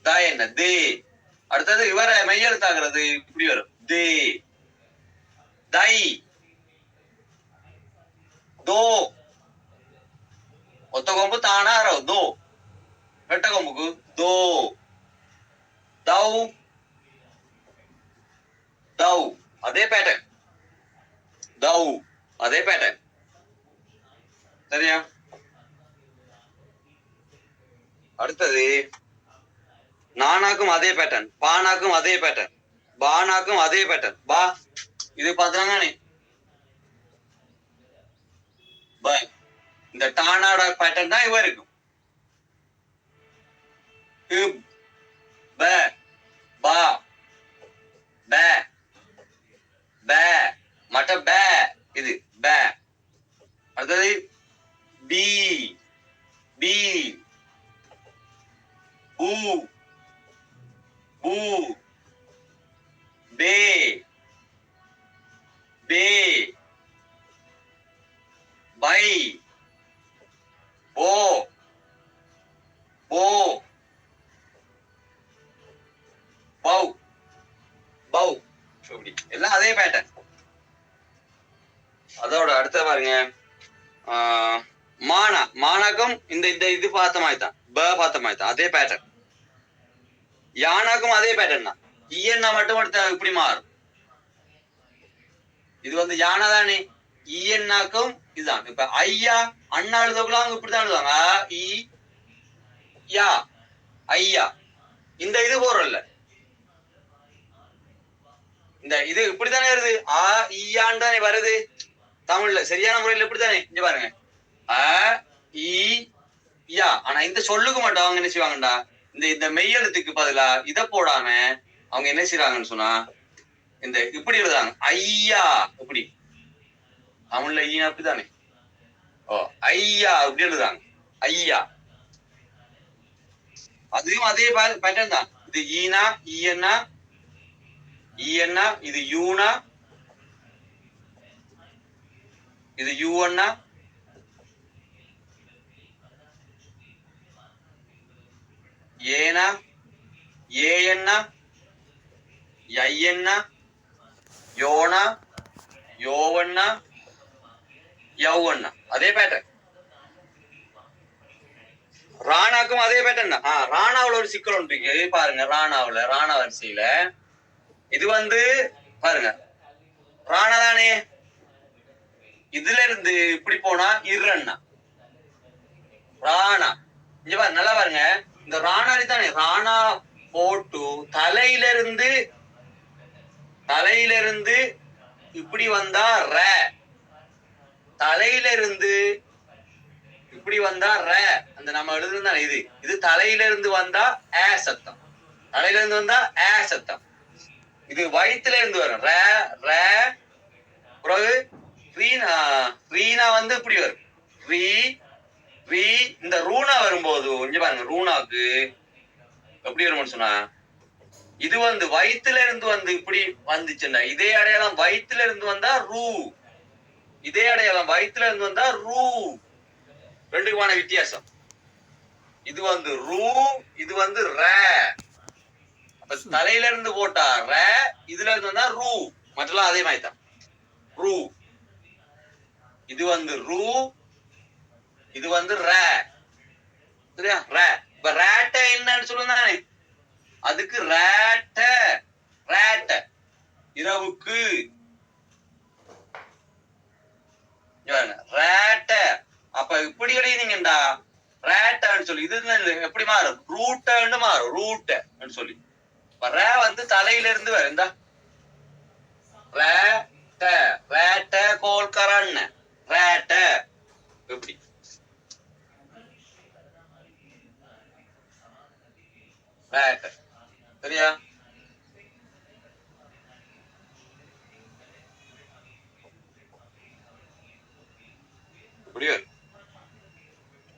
த என்ன தே. அடுத்தது இவரை மெய்யெழுத்தாகிறது இப்படி வரும் தே தை தோ. ஒத்த கொம்பு தானா தோ. வெட்ட கொம்புக்கு தோ தௌ தௌ. அதே பேட்டர்ன் தௌ அதே பேட்டர்ன். சரியா? அடுத்தது நானாக்கும் அதே பேட்டர்ன், பானாக்கும் அதே பேட்டர்ன், பானாக்கும் அதே பேட்டர்ன். பா இது பாத்துறாங்க. இந்த டானாட பேட்டர்ன் தான் இவ இருக்கும். ப பா ப ப மட்ட ப இது ப. அடுத்தது பி பி பூ பூ பே பே பை போ போ பௌ பௌ. எல்லாம் அதே பேட்டர்ன். அதோட அடுத்த பாருங்க மானா. மானாக்கும் இந்த இது பார்த்த மாதிரி தான், ப பார்த்த மாதிரி தான், அதே பேட்டர்ன். யானாக்கும் அதே பேட்டர்ன் தான். இயன்னா மட்டும் இப்படி மாறும். இது வந்து யானா தானே. இயன்னாக்கும் இதுதான். இப்ப ஐயா அண்ணா எழுதவங்களாம் இப்படித்தான் எழுதுவாங்க. இ யா ஐயா. இந்த இது போறோம்ல, இந்த இது இப்படித்தானே வருது. ஆ ஈயான்னு தானே வருது தமிழ்ல. சரியான முறையில் இப்படித்தானே. இங்க பாருங்க அ இ யா. ஆனா இந்த சொல்லுக்கு மட்டும் அவங்க என்ன செய்வாங்கடா, இந்த மெய்யெழுத்துக்கு பதிலா இத போடாம அவங்க என்ன செய்யறாங்கன்னு சொன்னா இந்த இப்படி எழுதாங்க ஐயா. இப்படி தமிழ்ல ஈயா அப்படித்தானே. ஓ ஐயா அப்படி எழுதாங்க ஐயா. அதுவும் அதே பேட்டர்ன் தான். இது ஈனா ஈயன்னா ஈயன்னா, இது யூனா இது யூன்னா, ஏனா ஏன்னா யன்னா யோனா யோவண்ணா யௌவண்ணா. அதே பேட்டர்ன். ராணாக்கும் அதே பேட்டர்ன் தான். ராணாவுல ஒரு சிக்கல் ஒன்று இருக்கு பாருங்க. ராணாவுல ராணா வரிசையில இது வந்து பாருங்க ராணா தானே. இதுல இருந்து இப்படி போனா இர்ரண்ணா ராணா. இங்க பாருங்க நல்லா பாருங்க. இந்த ராணாலி தானே. ராணா போட்டு தலையில இருந்து இப்படி வந்தா ர. தலையில இருந்து இப்படி வந்தா ர. அந்த நம்ம எழுதுனா இது தலையில இருந்து வந்தா ஏ சத்தம். தலையில இருந்து வந்தா ஏ சத்தம். இது வயிற்றுல இருந்து வரும் ர ர. பிறகு ரீனா வந்து இப்படி வரும் ரீ ரீ. இந்த ரூனா வரும்போது இங்க பாருங்க ரூனாக்கு எப்படி வரும்னு சொன்னா இது வந்து வயிற்றுல இருந்து வந்து இப்படி வந்துச்சுன்னா இதே அடையாளம் வயிற்றுல இருந்து வந்தா ரூ. இதே அடையாளம் வயிற்றுல இருந்து வந்தா ரூ. ரெண்டுக்குமான வித்தியாசம். இது வந்து ரூ, இது வந்து ர. தலையில இருந்து போட்டா ர, இதுல இருந்து வந்தா ரூ. மற்றெல்லாம் அதே மாதிரி தான் ரூ. இது வந்து ரூ, இது வந்து ர. சரியா? ர. இப்ப ரேட்ட என்னன்னு சொல்லுங்க. அதுக்கு ரேட்ட ரேட்ட இரவுக்கு ரேட்ட. அப்ப இப்படி எழுதினீங்கடா ரேட்டன்னு சொல்லி. இது எப்படி மாறும் ரூட்டன்னு மாறும் ரூட்ட சொல்லி. ர வந்து தலையில இருந்து வரும். இந்த ரேட்ட ரேட்ட கோல்கரன் ரேட்ட. எப்படி ரேட்ட. சரியா?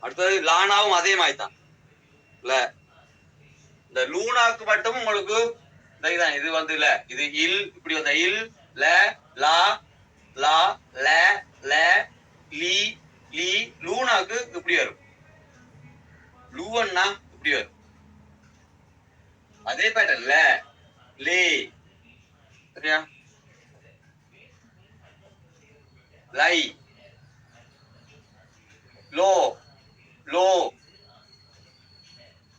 அடுத்தது லானாவும் அதே மாதிரி தான். இந்த லூனாக்கு மட்டும் உங்களுக்கு இது வந்து இல்ல. இது இல் இப்படி வந்த இல் ல லா லா ல ல லீ லீ. லூனாக்கு இப்படி வரும். லூவன்னா இப்படி வரும். அதே பேட்டர்ன் ல லே சரியா லை லோ லோ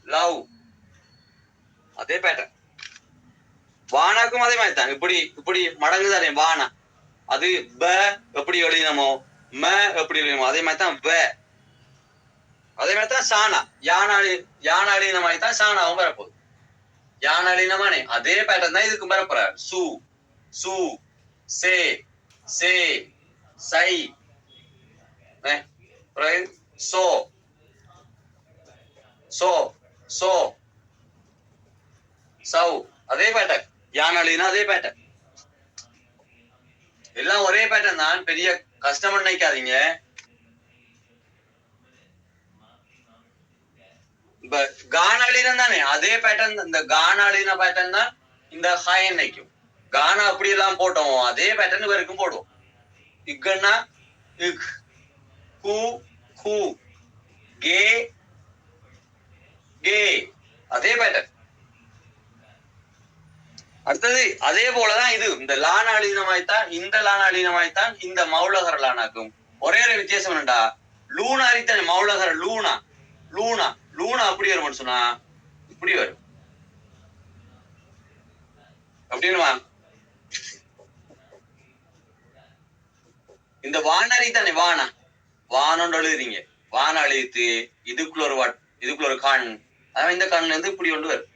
லவ் அதே பேட்டர்ன் வானாக்கும் அதே மாதிரி தான் இப்படி இப்படி மடங்குதானே வானா அது ப எப்படி எழுதினமோ ம எப்படி எழுதினமோ அதே மாதிரி தான் வ அதே மாதிரி தான் சாணா யானை அழின மாதிரி தான் சாணாவும் வரப்போகுது யானை அழினமானே அதே பேட்டர்ன் தான் இதுக்கு வரப்போற சு சு சே சே சை சோ சோ சோ சௌ அதே பேட்டர்ன் யானை அழினா அதே பேட்டர்ன் எல்லாம் ஒரே பேட்டர்ன் தான் பெரிய கஷ்டம் நினைக்காதீங்க இப்ப கானாளினம் தானே அதே பேட்டர்ன் இந்த கானாளின பேட்டர்ன் தான் இந்த ஹாயன் நிற்கும் கானா அப்படி எல்லாம் போட்டோம் அதே பேட்டர்ன் வரைக்கும் போடுவோம் இக்கன்னா இக் கு கு கே கே அதே பேட்டர்ன் அடுத்தது அதே போலதான் இது இந்த லானாளினமாய்த்தான் இந்த லானாளினமாய்த்தான் இந்த மௌலகர லானாக்கும் ஒரே ஒரு வித்தியாசம் என்னடா லூனா அரித்தானே மௌலகர லூனா லூனா லூனா அப்படி வரும்னு சொன்னா இப்படி வரும் அப்படின்னு இந்த வானரி தானே வானா வானோண்டு எழுதுறீங்க வான அழித்து இதுக்குள்ள ஒரு கண் அதான் இந்த கண்ணுல இருந்து இப்படி கொண்டு வரும்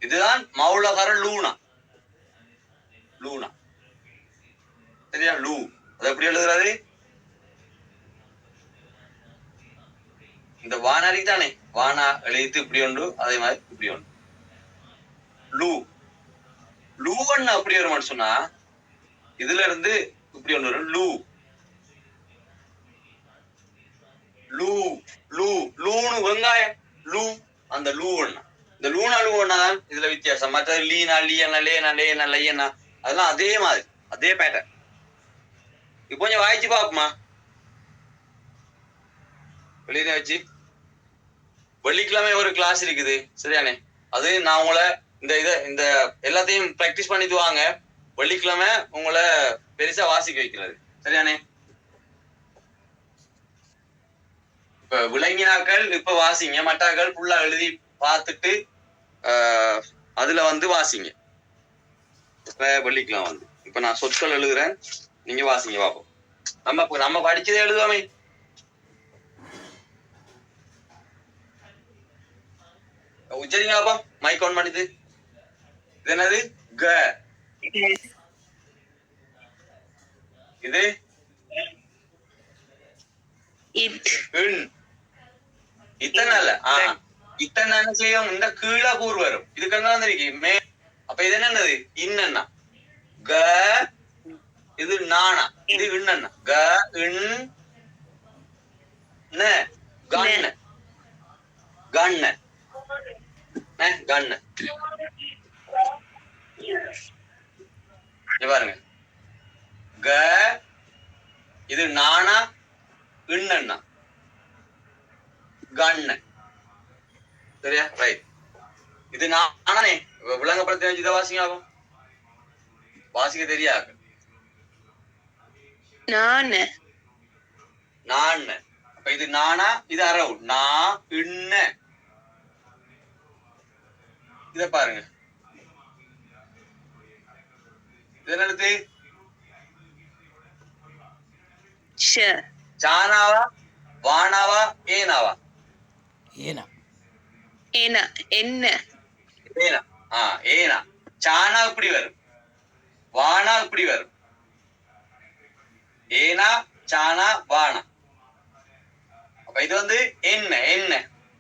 இதுதான் மௌலகர லூனா லூனா சரியா லூ அது எப்படி எழுதுறது இந்த வானரி தானே வானா எழுத்து இப்படி உண்டு அதே மாதிரி இப்படி உண்டு லூ லூவன்னு அப்படி வருமான்னு சொன்னா இதுல இருந்து இப்படி ஒன்று வரும் லூ லூ லூ லூனு வெங்காயம் லூ அந்த லூ ஒண்ணா இந்த லூனா லூ ஒண்ணா தான் இதுல வித்தியாசம் மற்ற லீனா லீயனா லேனா லேனா லையனா அதெல்லாம் அதே மாதிரி அதே பேட்டர்ன் இப்ப கொஞ்சம் வாய்ச்சி பாப்போமா வெளியில வச்சு வெள்ளிக்கிழமை ஒரு கிளாஸ் இருக்குது சரியானே அது நான் உங்களை இந்த எல்லாத்தையும் பிராக்டிஸ் பண்ணிட்டு வாங்க வெள்ளிக்கிழமை உங்களை பெருசா வாசிக்க வைக்கிறது சரியானே இப்ப விளங்கினாக்கள் இப்ப வாசிங்க மட்டாக்கள் ஃபுல்லா எழுதி பார்த்துட்டு அதுல வந்து வாசிங்க இப்ப வெள்ளிக்கிழமை வந்து இப்ப நான் சொற்கள் எழுதுறேன் நீங்க வாசிங்க பாப்போம் நம்ம படிச்சதே எழுதுவாமே உச்சரிங்க பாப்போம் மைக் ஆன் பண்ணிது இது என்னது க இது இத்தனை இல்ல இத்தனை என்ன செய்யும் இந்த கீழே கூறு வரும் இதுக்கு என்ன வந்திருக்கு மே அப்ப இது என்னது இன்னன்னா க இது நானா இது இன்னன்னா க இன் கண்ண கண்ண கண்ண பாருங்க க இது நானா இன்னன்னா கண்ண சரியா ரைட் இது நானே விளங்கப்படுத்த இதை வாசிங்க ஆகும் வாசிக்க தெரியாது நான் அப்ப இது நானா இது அரவு நான் இன்ன இத பாருங்க இது என்னது சானாவா வானாவா ஏனாவா ஏனா ஏனா என்ன ஏனா ஏனா சானா இப்படி வரும் வானா இப்படி வரும் ஏனா சானா வானா அப்ப இது வந்து என்ன என்ன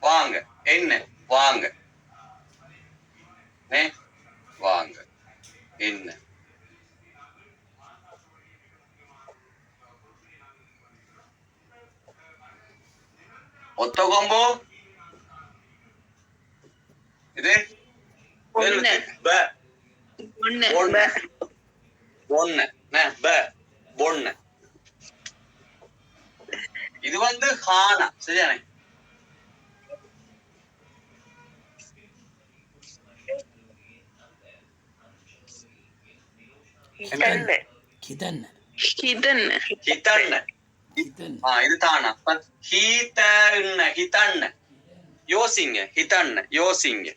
வாங்க என்ன வாங்க வாங்க என்ன ஒத்த கொம்பு இது இது வந்து ஹானா சரியானே കിതന്ന് හිතන්න இது தானா හිතන්න யோசிங்க හිතන්න யோசிங்க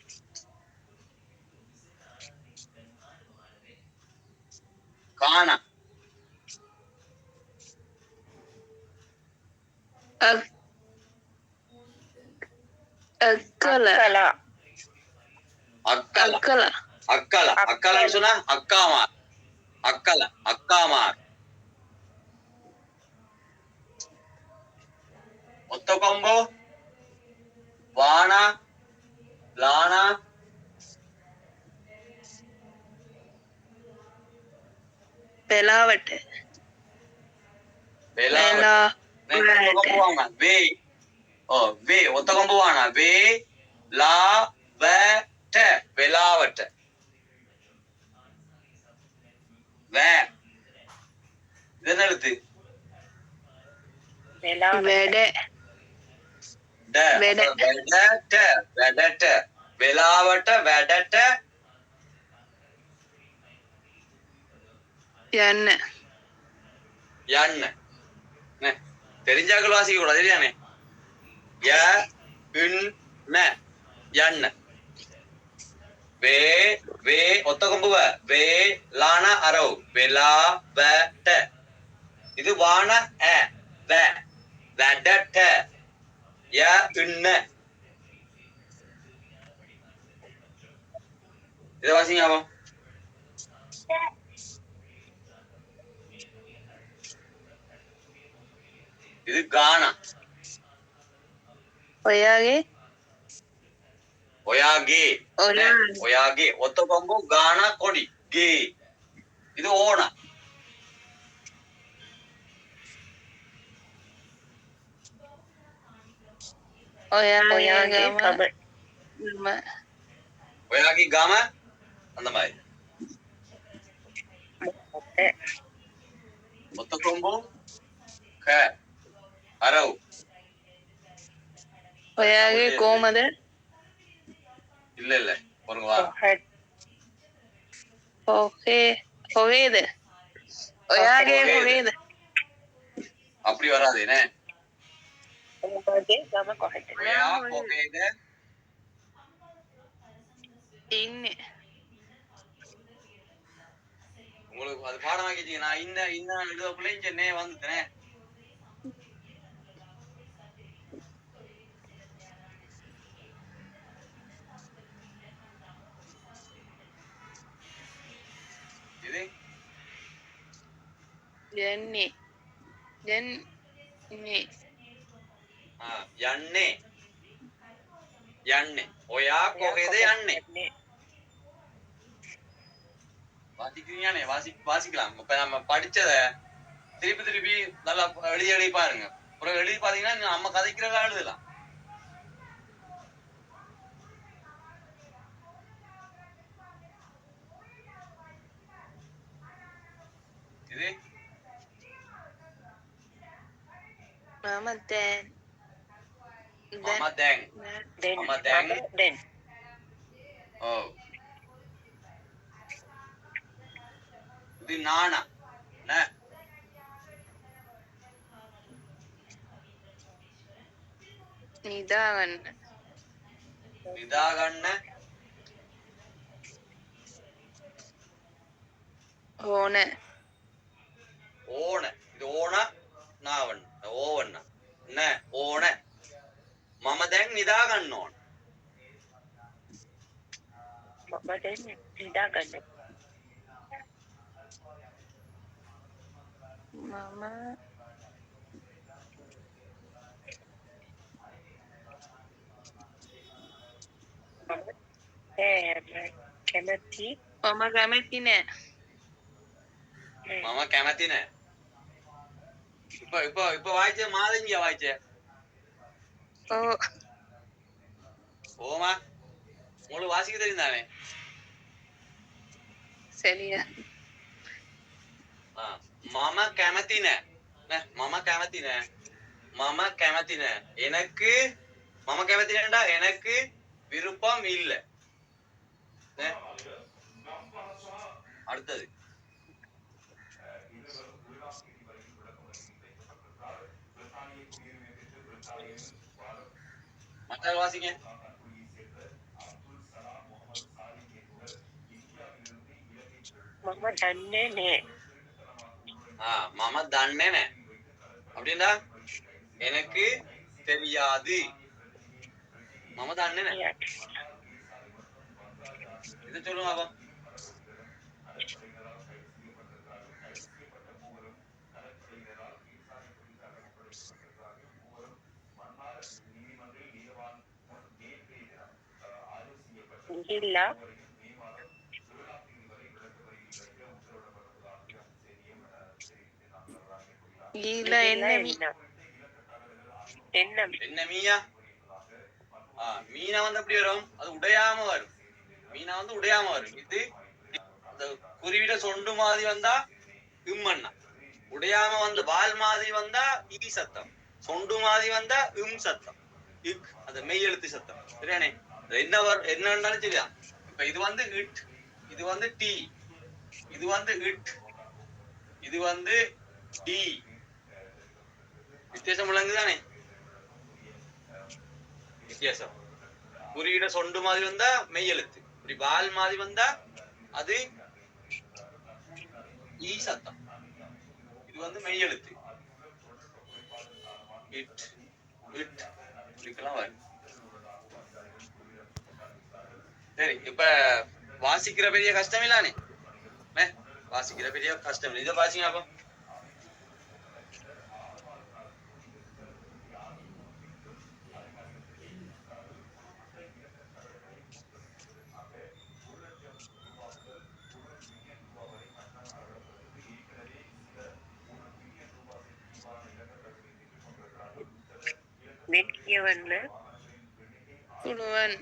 காண അക്കല அக்கல അക്കല அக்கலன்னு சொன்னா அக்காமார் அக்காமார் ஒத்த கொம்பு வானா லானா വെലാവട്ടെ வே வே ஒத்த கொம்பு வானா வே லா வட்ட வெலாவட்ட வே இது என்ன எழுத்து വെടെ வெட. வெடட்ட வெலாவட்ட வெடட்ட എണ്ണ யண்ண தெரிஞ்சாக்கள் வாசிக்க கூடாது சரியானே யண்ண வே வே ஒத்த கொம்புவ வே லான அரவ் வெலா வட்ட இது வான வே வெடட்ட இதை வாசிங்க ஆகும் இது கானா ഒയാകെ ஒயாகே ஒத்த கொம்பு கானா கொடி கே இது ஓனா ஒயாகி காம அந்த மாதிரி ஒத்த கொம்பு க அரவ் ഒയാകെ കോമത് இல்ல பொருங்க வா ஹொகேது ஒயாகே ஹொகேது அப்படி வராது என்ன உங்களுக்கு அது பாடமாக்கிட்டீங்க நான் இன்ன எழுதக்குள்ளே சென்னை வந்துட்டேன் இது எண்ணெய் ஒயா கொகைது எண்ணெய் வாசிக்கிறீங்கன்னு வாசிக்கலாம் இப்ப நம்ம படிச்சத திருப்பி நல்லா எழுதி பாருங்க அப்புறம் எழுதி பாத்தீங்கன்னா நம்ம கதைக்கிறதா எழுதலாம் இது இது நானா நிதாகண்ண ஓன இது ஓன நாவண்ண ஓவண்ண என்ன ஓன මම දැන් නිදා ගන්න ඕන. මම දැන් නිදා ගන්න. කැමති නෑ. මම කැමති නෑ. இப்ப வாய்ச்ச மாதங்கியா வாய்ச்ச ஓமா உங்களுக்கு வாசிக்க தெரியும் தானே சரியா மாமா கැමති නෑ மாமா கැමති නෑ மாமா கැමති නෑ எனக்கு மாமா கැමති නෑடா எனக்கு விருப்பம் இல்ல அடுத்தது மற்ற வாசிங்க. මම දන්නේ නෑ. மம தன்னேனே அப்படின்னா எனக்கு தெரியாது. மம தன்னேனே இது சொல்லுங்க அப்போ. ගිහිල්ලා ගිහිල්ලා එන්න என்ன மீயா? மீனா வந்து எப்படி வரும்? அது உடையாம வரும். மீனா வந்து உடையாம வரும். இது அந்த குருவிட சொண்டு மாதிரி வந்தா இம்மண்ணா. உடையாம வந்து வால் மாதிரி வந்தா ஈ சத்தம். சொண்டு மாதிரி வந்தா சத்தம். இக் அந்த மெய் எழுத்து சத்தம். சரியானே? என்னன்னாலும் சரியா. இப்ப இது வந்து இட், இது வந்து டி, இது வந்து இட், இது வந்து டி. வித்தியாசம் விளங்குதானே? வித்தியாசம். குறியிட சொண்டு மாதிரி வந்தா மெய் எழுத்து, இப்படி வால் மாதிரி வந்தா அது ஈ சத்தம். இது வந்து மெய் எழுத்து. இட் இட் இப்படிக்கெல்லாம் வரும். சரி, இப்ப வாசிக்கிற பெரிய கஷ்டம் இல்லானே? வாசிக்கிற பெரிய கஷ்டம் இல்லை. இதை வாசிங்க அப்போ. මෙත් කියවන්න පුළුවන්.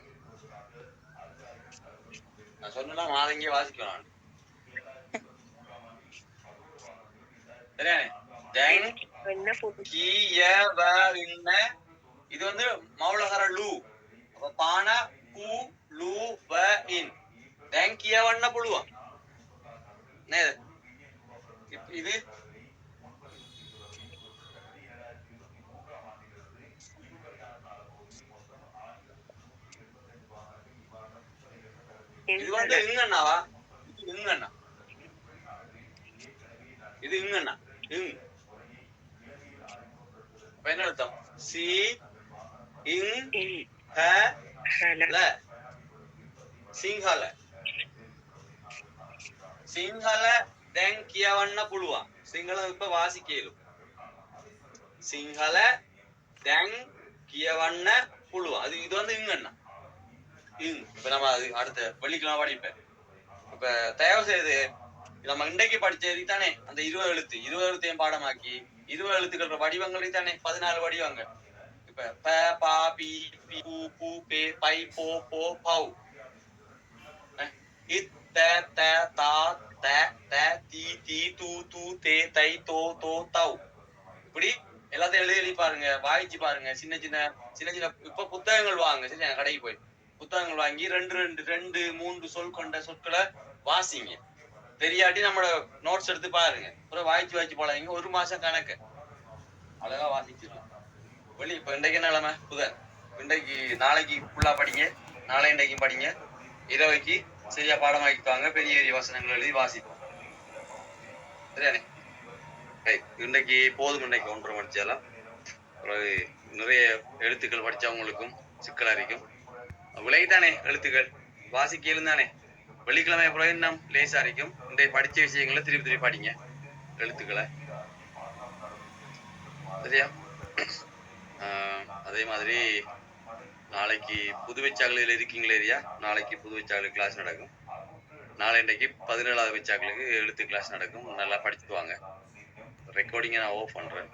நான் சொன்னா மாதங்க வாசிக்கலாம். இது வந்து மௌலகர லூ. அப்ப பான கு லூ வ இன் தேங் கியவண்ண புழுவான். இது இது வந்து இங்கண்ணாவா? இது இங்கண்ணா. இது இங்கண்ணா. என்ன அர்த்தம்? சி இங் ஹ ல சிங்ஹல. சிங்ஹல දැන් කියවන්න පුළුවන්. සිංහල இப்ப வாசிக்க இயலும். சிங்ஹல දැන් කියවන්න පුළුවන්. அது இது வந்து இங்கண்ணா. இப்ப நம்ம அடுத்த வெள்ளிக்கிழமை படிப்பேன். இப்ப தயவு செய்து நம்ம இன்றைக்கு படிச்சது தானே அந்த 20 எழுத்தையும் பாடமாக்கி 20 எழுத்துக்கள் வடிவங்களை தானே 14 வடிவங்கள். இப்ப ப பா பி பி பூ பூ பே பை போ போ பௌ இத் த த தா த த தி தி து து தே தை தோ தோ தௌ. இப்படி எல்லாத்தையும் எழுதி பாருங்க, வாய்ச்சி பாருங்க. சின்ன சின்ன இப்ப புத்தகங்கள் வாங்க. சரி, கடைக்கு போய் புத்தகங்கள் வாங்கி 2 3 சொல் கொண்ட சொற்களை வாசிங்க. தெரியாட்டி நம்மளோட நோட்ஸ் எடுத்து பாருங்க. அப்புறம் வாய்ச்சி போலாங்க. 1 மாசம் கணக்கு அழகா வாசிச்சிடலாம். இப்ப இன்றைக்கு நிலைமை புதன். நாளைக்கு ஃபுல்லா படிங்க, நாளை இன்றைக்கும் படிங்க. இரவைக்கு சரியா பாடமாக்கிக்குவாங்க. பெரிய வசனங்கள் எழுதி வாசிப்போம். சரியானே? இன்றைக்கு போதும். இன்றைக்கு 1.5 மணிச்சாலாம் நிறைய எழுத்துக்கள் படிச்சவங்களுக்கும் சிக்கலா இருக்கும். விலைதானே எழுத்துக்கள் வாசிக்க இருந்தானே. வெள்ளிக்கிழமை பிறகு இன்னும் லேசா இருக்கும். இன்றைய படிச்ச விஷயங்களை திருப்பி படிங்க எழுத்துக்களை. சரியா? அதே மாதிரி நாளைக்கு புதுவைச்சாக்கலையில் இருக்கீங்களே ஏரியா, நாளைக்கு புதுவைச்சாக்கலை கிளாஸ் நடக்கும். நாளை இன்றைக்கு 17வது வச்சாக்களுக்கு எழுத்து கிளாஸ் நடக்கும். நல்லா படிச்சுட்டு வாங்க. ரெக்கார்டிங்கை நான் ஆஃப் பண்றேன்.